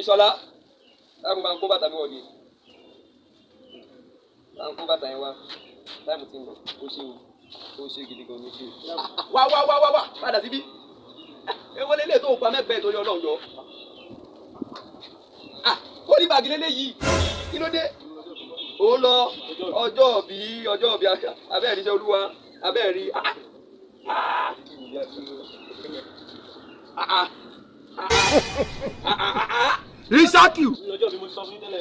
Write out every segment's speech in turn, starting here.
Ìṣọ̀lá láàmú bá ń kó bàtà mi wọ̀dí bá ń kó bàtà yẹn wá láìmù tí ń lọ ó ṣe gidi gan ní ṣe. wá padà síbí ewo lélẹ̀ tó pa mẹ́gbẹ̀ẹ́ torí Ọlọ́run jọ ó ní bàgì lélẹ̀ yìí kí ló dé ó lọ ọjọ́ bí abẹ́ẹ̀rí iṣẹ́ Olúwa abẹ́ẹ̀rí Rísákì.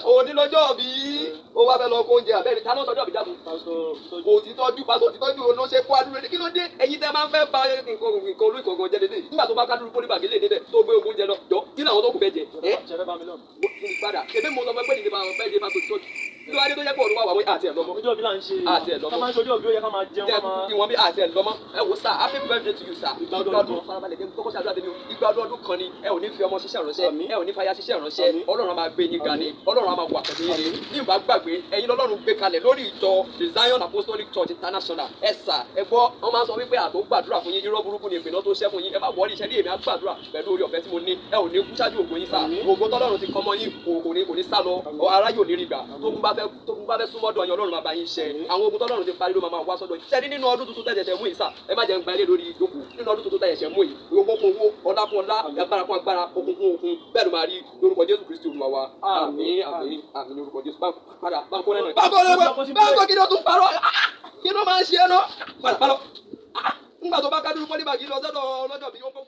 Òní lọ́jọ́ bí ó wá fẹ́ lọ kó oúnjẹ abẹ́rẹ́ ta ló ń tọ́jú àbíjà fún. Kò ti tọ́jú pásítọ̀ ti tọ́jú oná ṣe kó adúlé ní kí ló dé ẹ̀yin tẹ́ máa ń fẹ́ ba nǹkan olú ìkọ̀ọ̀kan jẹ́ dédé nígbà tó bá kádúró pólí bàgé lè débẹ̀ tó gbé ogun oúnjẹ lọ jọ kí làwọn tó kù fẹ́ jẹ. Padà ṣebí mo sọ fún ẹ pé nìyẹn máa fẹ́ dé máa tó ti tọ́jú. Kí ló wá dé tó yẹ kó òun wá wà wọ́n àti ẹ̀ lọ́mọ. Ọjọ́ bí là ń ṣe. Àti ẹ̀ lọ́mọ. Ká máa ń ṣe ọjọ́ bí ó yẹ ká máa jẹun ká máa. Kí wọ́n bí àti ẹ̀ lọ́mọ. Ẹ wò sá happy birthday to you sir. Ìgbà ọdún farabalẹ̀ dé kókó ṣàdúrà débi ìgbà ọdún kan ni ẹ ò ní fi ọmọ ṣiṣẹ́ ìránṣẹ́ ẹ ò ní fàyà ṣiṣẹ́ ìránṣẹ́ Ọlọ́run á máa gbé yín ga ni Ọlọ́run á máa wà pẹ̀lú yín ni ní ìbá gbàgbé ẹ̀yin lọ́lọ́run gbé kalẹ̀ lórí ìjọ the Zion Apostolic Church International ẹ̀sà ẹ̀gbọ́ wọn máa sọ wípé àtò gbàdúrà fún yín irọ́ burúkú ni ìpìlẹ̀ tó ṣẹ́ fún yín ẹ bá wọlé iṣẹ́ ní èmi á gbàdúrà pẹ̀lú orí ọ̀fẹ́ tí mo ní ẹ ò ní kú ṣáájú ògo yín sá ògo tọ́lọ́run ti kọ́mọ yín kò ní sá lọ ara yóò ní rí gbà tó kún bá fẹ́ súnmọ́ dọ̀ yín Ọlọ́run máa bá yín ṣe àwọn ogun tọ́lọ́run ti parí ló máa wá sọ́dọ̀ ṣẹ́ nínú ọdún tuntun tẹ̀sẹ̀ mú yìí sá ẹ má jẹ́ ń gba ilé lórí ìjókòó nínú ọdún tuntun tẹ̀sẹ̀ mú yìí owó kún owó ọlá kún ọlá agbára kún agbára okun kún okun bẹ́ẹ̀ ló máa rí lórúkọ Jésù Kristi Olúwa wa àmín àmín àmín lórúkọ Jésù padà báńkó lẹ́nu báńkó kí ló tún parọ́ kí ló máa ń ṣe é náà padà nígbà tó bá ká dúró pọ́lí bàgì lọ sọ́dọ̀ ọlọ́jọ́ bí ó kó